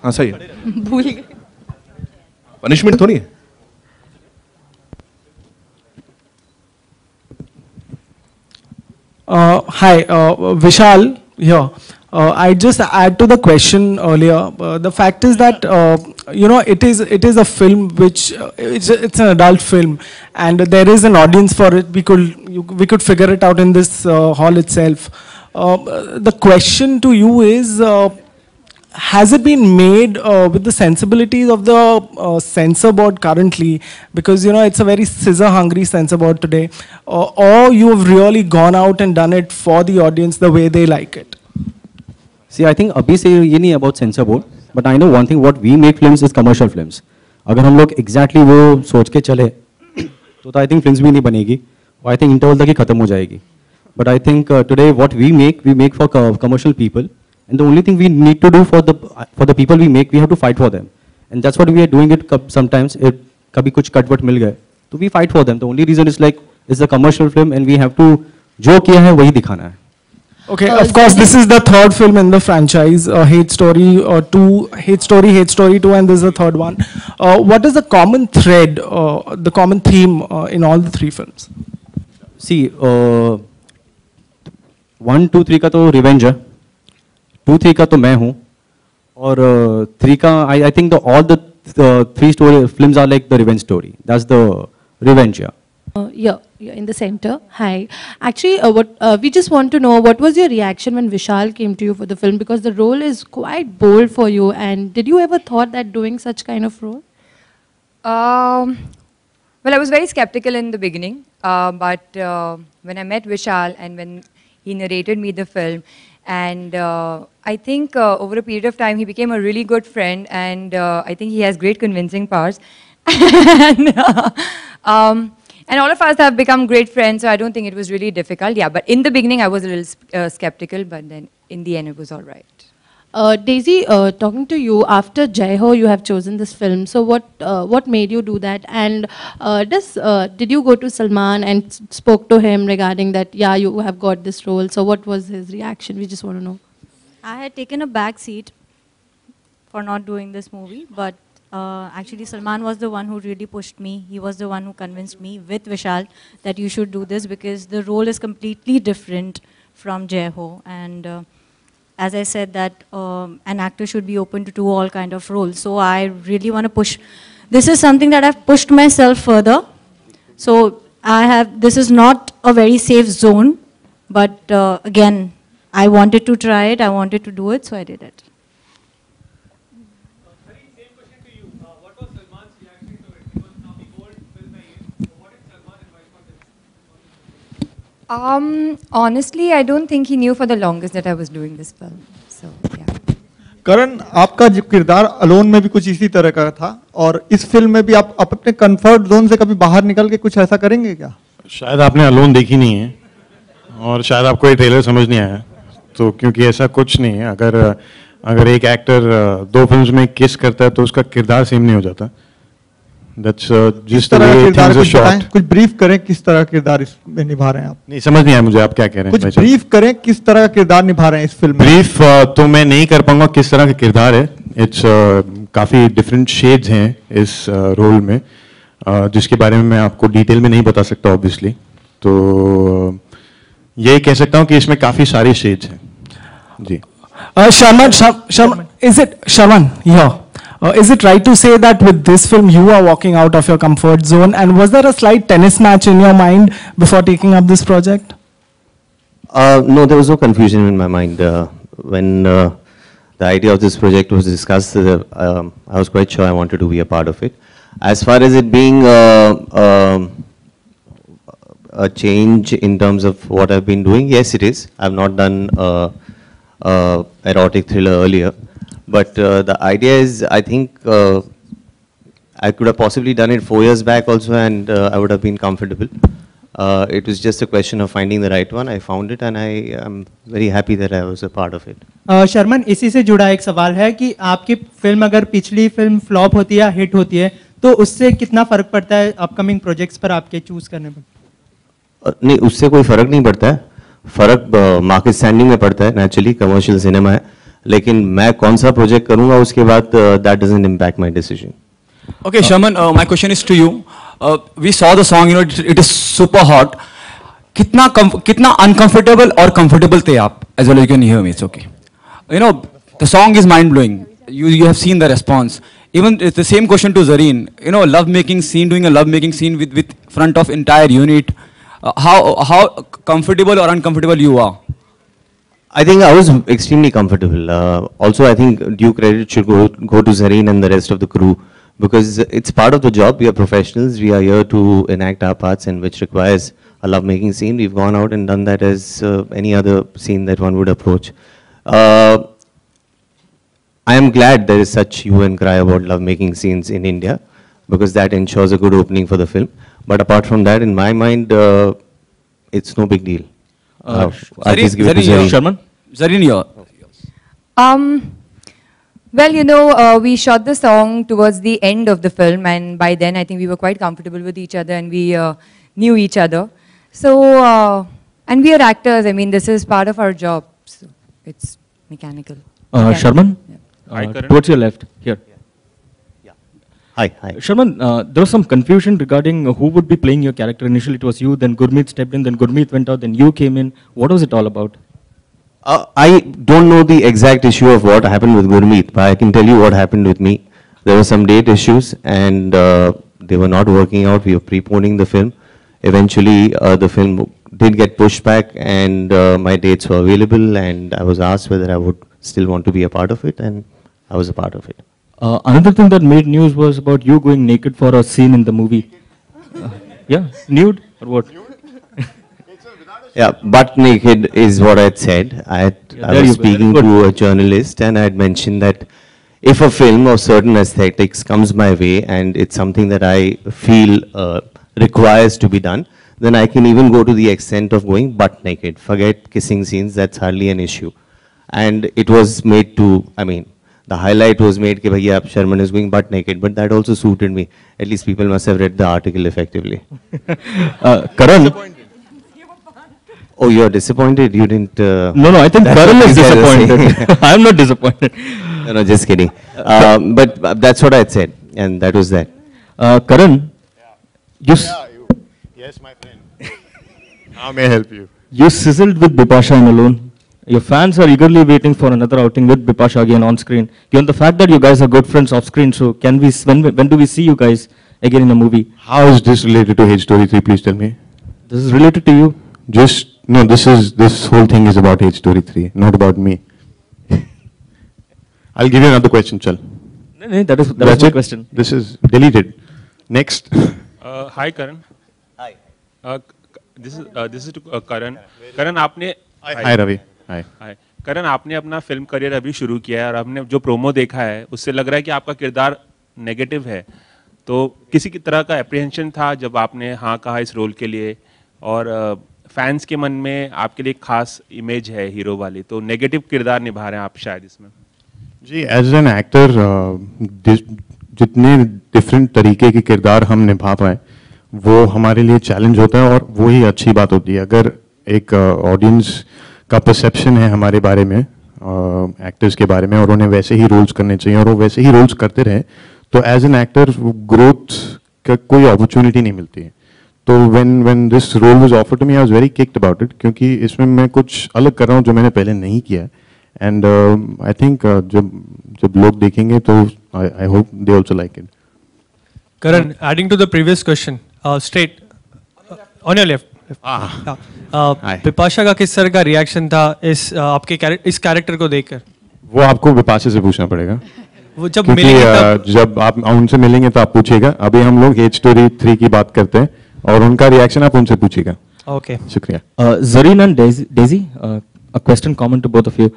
हाँ सही है, भूल गए। पनिशमेंट थोड़ी है। Hi, Vishal here. I just add to the question earlier. The fact is that it is a film which it's an adult film, and there is an audience for it. We could figure it out in this hall itself. The question to you is. Has it been made with the sensibilities of the censor board currently? Because it's a very scissor-hungry censor board today, or you have really gone out and done it for the audience the way they like it. See, I think अभी से ये नहीं about censor board, but I know one thing: what we make films is commercial films. अगर हम लोग exactly वो सोच के चले, तो I think films भी नहीं बनेगी, और I think interval तक ही खत्म हो जाएगी. But I think today what we make for commercial people. And the only thing we need to do for the people we make, we have to fight for them. And that's what we are doing it sometimes. कभी कुछ कटवट मिल गए, तो we fight for them. The only reason is like, it's a commercial film and we have to, जो किया है वही दिखाना है. Okay, of course, this is the third film in the franchise, Hate Story 2, Hate Story 2, and this is the third one. What is the common thread, the common theme in all the three films? See, 1, 2, 3 का तो revenge है. 2, 3 का तो मैं हूँ, और 3 का I think all the 3 story films are like the revenge story. That's the revenge, yeah. Yeah, in the center. Hi. Actually, we just want to know, what was your reaction when Vishal came to you for the film? Because the role is quite bold for you, and did you ever thought that doing such kind of role? Well, I was very skeptical in the beginning, but when I met Vishal and when he narrated me the film, and I think over a period of time he became a really good friend, and I think he has great convincing powers. And all of us have become great friends, so I don't think it was really difficult. Yeah, but in the beginning I was a little skeptical, but then in the end it was all right. Daisy, talking to you, after Jai Ho you have chosen this film, so what made you do that? And did you go to Salman and spoke to him regarding that, yeah, you have got this role, so what was his reaction? We just want to know. I had taken a back seat for not doing this movie, but actually Salman was the one who really pushed me. He was the one who convinced me with Vishal that you should do this, because the role is completely different from Jai Ho, and as I said that an actor should be open to do all kind of roles. So I really want to push. This is something that I've pushed myself further. So this is not a very safe zone, but again, I wanted to try it, I wanted to do it, so I did it. Same question to you. What was Salman's reaction to it? Because now we bold film hai ye. So what did Salman advise for this? Honestly, I don't think he knew for the longest that I was doing this film. So yeah. करण, आपका जो किरदार alone में भी कुछ इसी तरह का था, और इस फिल्म में भी आप अपने कंफर्ट जोन से कभी बाहर निकल के कुछ ऐसा करेंगे क्या? शायद आपने अलोन देखी नहीं है, और शायद आपको ये ट्रेलर समझ नहीं आया, तो क्योंकि ऐसा कुछ नहीं है. अगर एक एक्टर 2 फिल्म्स में किस करता है तो उसका किरदार सेम नहीं हो जाता. That's जिस तरह का किरदार कुछ ब्रीफ करें, किस तरह का किरदार इसमें निभा रहे हैं आप? नहीं समझ नहीं आया मुझे आप क्या कह रहे हैं. कुछ ब्रीफ करें किस तरह का किरदार निभा रहे हैं इस फिल्म में. ब्रीफ तो मैं नहीं कर पाऊंगा किस तरह का किरदार है. इट्स काफी डिफरेंट शेड्स हैं इस रोल में, जिसके बारे में मैं आपको डिटेल में नहीं बता सकता ऑब्वियसली. तो ये कह सकता हूँ कि इसमें काफी सारे शेड्स हैं. जी. Sharman, is it right to say that with this film you are walking out of your comfort zone, and was there a slight tennis match in your mind before taking up this project? No, there was no confusion in my mind. When the idea of this project was discussed, I was quite sure I wanted to be a part of it. As far as it being a change in terms of what I've been doing, yes it is. I've not done erotic thriller earlier. But the idea is, I think I could have possibly done it 4 years back also, and I would have been comfortable. It was just a question of finding the right one. I found it, and I am very happy that I was a part of it. Sharman, इसी से जुड़ा एक सवाल है कि आपकी film अगर पिछली फिल्म फ्लॉप होती है या हिट होती है, तो उससे कितना फर्क पड़ता है अपकमिंग प्रोजेक्ट्स पर आपके चूज करने पर? नहीं, उससे कोई फर्क नहीं पड़ता है. फर्क मार्केट स्टैंडिंग में पड़ता है. नेचुरली कमर्शियल सिनेमा है. लेकिन मैं कौन सा प्रोजेक्ट करूंगा उसके बाद that doesn't impact my decision. Okay, Shaman, my question is to you. We saw the song, it is super hot. कितना uncomfortable और comfortable थे आप? As well as you can hear me, it's okay. The song is mind blowing. You have seen the response. Even it's the same question to Zareen. Love making scene, doing a love making scene with front of entire unit. How comfortable or uncomfortable you are? I think I was extremely comfortable. Also, I think due credit should go to Zareen and the rest of the crew, because it's part of the job. We are professionals. We are here to enact our parts, and which requires a love-making scene. We've gone out and done that as any other scene that one would approach. I am glad there is such hue and cry about love-making scenes in India, because that ensures a good opening for the film. But apart from that, in my mind, it's no big deal. I'll just give it to Zareen. Sharman? Zareen, Well, we shot the song towards the end of the film, and by then I think we were quite comfortable with each other, and we knew each other. So, and we are actors. I mean, this is part of our job. So it's mechanical. Sharman? Hi, Karan. Towards your left, here. Hi. Sharman, there was some confusion regarding who would be playing your character. Initially it was you, then Gurmeet stepped in, then Gurmeet went out, then you came in. What was it all about? I don't know the exact issue of what happened with Gurmeet, but I can tell you what happened with me. There were some date issues, and they were not working out. We were preponing the film. Eventually, the film did get pushed back, and my dates were available, and I was asked whether I would still want to be a part of it, and I was a part of it. Another thing that made news was about you going naked for a scene in the movie. Yeah, nude or what? Yeah, butt naked is what I had said. I was speaking to a journalist, and I had mentioned that if a film of certain aesthetics comes my way and it's something that I feel requires to be done, then I can even go to the extent of going butt naked. Forget kissing scenes, that's hardly an issue. And it was made to, I mean, the highlight was made that Bhaiya Sharman is going butt naked, but that also suited me. At least people must have read the article effectively. Karan? Oh, you're disappointed? You didn't... No, I think Karan is disappointed. I'm not disappointed. No, just kidding. But that's what I had said, and that was that. Karan? Yes, my friend. How may I help you? You sizzled with Bipasha in Alone. Your fans are eagerly waiting for another outing with Bipasha again on screen. Given the fact that you guys are good friends off screen, so can we, when do we see you guys again in a movie? How is this related to H Story 3? Please tell me. This is related to you. No, this whole thing is about H Story 3, not about me. I'll give you another question, Chal. No, that was my question. This is deleted. Next. Hi, Karan. Hi. This is to Karan. Karan, आपने Hi, Ravi. Hi. करण, आपने अपना film career अभी शुरू किया है और आपने जो प्रोमो देखा है उससे लग रहा है कि आपका किरदार नेगेटिव है, तो किसी की तरह का एप्रीहेंशन था जब आपने हाँ कहा इस रोल के लिए, और फैंस के मन में आपके लिए खास इमेज है हीरो वाली, तो नेगेटिव किरदार निभा रहे हैं आप शायद इसमें? जी, एज एन एक्टर जितने डिफरेंट तरीके के किरदार हम निभा पाए वो हमारे लिए चैलेंज होता है, और वो ही अच्छी बात होती है. अगर एक ऑडियंस का परसेप्शन है हमारे बारे में, एक्टर्स के बारे में, और उन्हें वैसे ही रोल्स करने चाहिए और वो वैसे ही रोल्स करते रहे, तो एज एन एक्टर ग्रोथ का कोई अपॉर्चुनिटी नहीं मिलती है. तो when this role was offered to me, I was very kicked about it, क्योंकि इसमें मैं कुछ अलग कर रहा हूँ जो मैंने पहले नहीं किया. एंड आई थिंक जब लोग देखेंगे तो I hope they also like it. Karan, adding to the previous question, straight on your left. Bipasha का किस तरह का रिएक्शन था इस कैरेक्टर को देखकर? वो आपको बिपाशा से पूछना पड़ेगा. वो जब मिलेंगे जब आप उनसे मिलेंगे तो आप पूछिएगा. अभी हम लोग H Story 3 की बात करते हैं और उनका रिएक्शन आप उनसे पूछिएगा. Okay. शुक्रिया. Zareen and Daisy, a question common to both of you.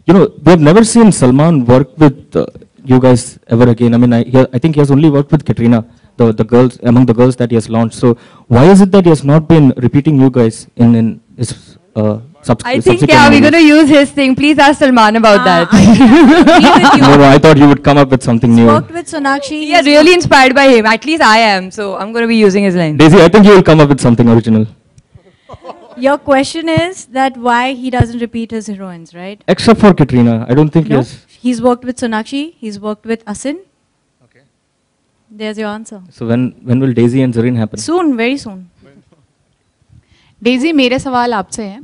You know, we have never seen Salman work with you guys ever again. I mean, I think he has only worked with Katrina, the girls, among the girls that he has launched. So why is it that he has not been repeating you guys in his I think, yeah, we're going to use his thing. Please ask Salman about that. No, I thought you would come up with something new. Worked with Sonakshi. We are really inspired by him. At least I am. So I'm going to be using his line. Daisy, I think you will come up with something original. Your question is that why he doesn't repeat his heroines, right? Except for Katrina, I don't think he No, has. he's worked with Sonakshi, he's worked with Asin. Okay. There's your answer. So when will Daisy and Zareen happen? Soon, very soon. Daisy मेरे सवाल आपसे हैं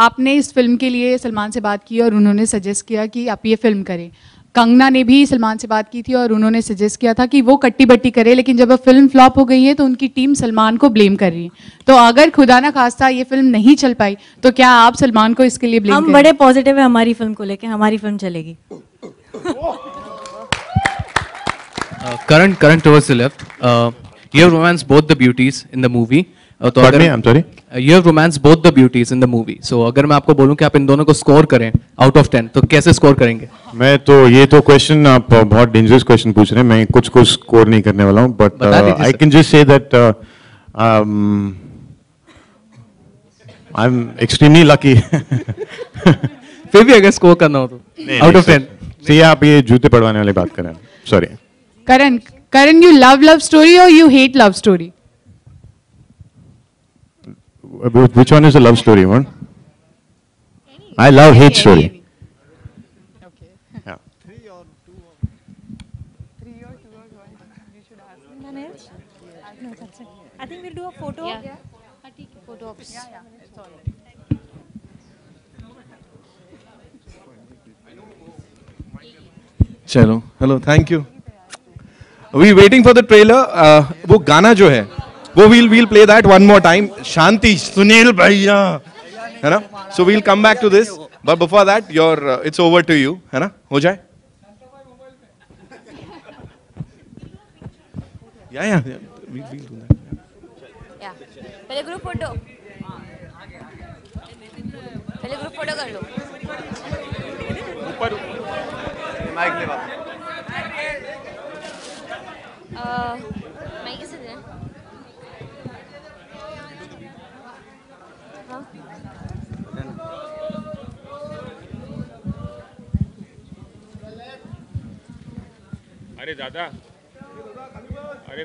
आपने इस film के लिए सलमान से बात की और उन्होंने सजेस्ट किया कि आप ये फिल्म करें कंगना ने भी सलमान से बात की थी और उन्होंने सजेस्ट किया था कि वो कट्टी बट्टी करे लेकिन जब अब फिल्म फ्लॉप हो गई है तो उनकी टीम सलमान को ब्लेम कर रही है तो अगर खुदा ना खास्ता ये फिल्म नहीं चल पाई तो क्या आप सलमान को इसके लिए ब्लेम हम बड़े पॉजिटिव है हमारी फिल्म को लेके हमारी फिल्म चलेगी Karan towards the left. You have romanced both the beauties in the movie. Pardon me, I'm sorry? You have romanced both the beauties in the movie. So अगर मैं आपको बोलूं कि आप इन दोनों को स्कोर करें out of 10 तो कैसे स्कोर करेंगे? मैं तो ये तो क्वेश्चन आप बहुत डेंजरस क्वेश्चन पूछ रहे हैं मैं कुछ स्कोर नहीं करने वाला हूँ but I can just say that I am extremely lucky फिर भी अगर स्कोर करना हो तो out of 10 से आप ये जूते पड़वाने वाली बात कर रहे हैं sorry Karan, you love story or you hate love story? Which one is a love story one? I love hate story. Yeah. I think we'll do a photo. Yeah. Photo ops. चलो hello thank you we waiting for the trailer वो गाना जो है वो we'll play that one more time शांति सुनील भैया है ना so we'll come back to this but before that your it's over to you है ना हो जाए yeah we'll do that या पहले ग्रुप फोटो कर लो ऊपर माइक ले बाबा माइक किसे दें हाँ अरे दादा अरे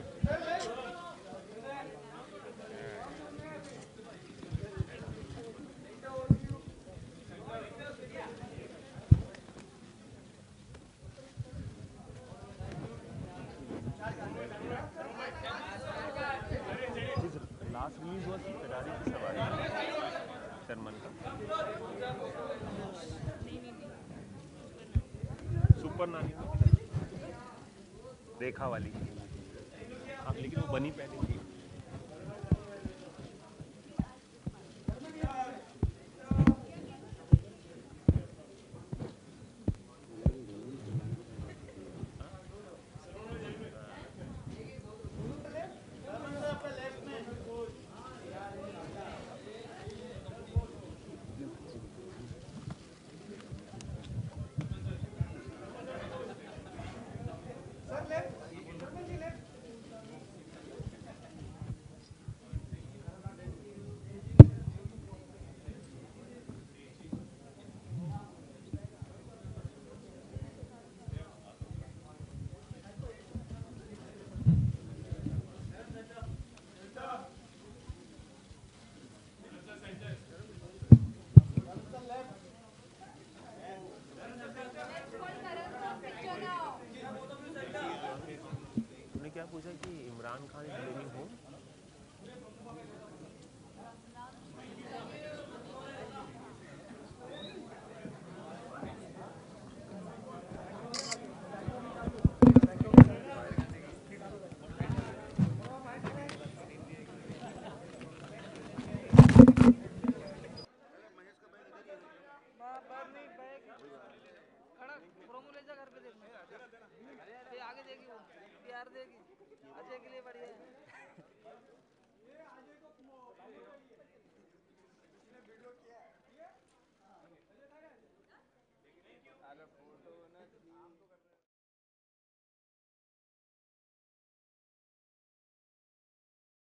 सुपर नानी देखा वाली हाँ, लेकिन वो बनी पहले थी क्या पूछा कि Imran Khan is living home video किया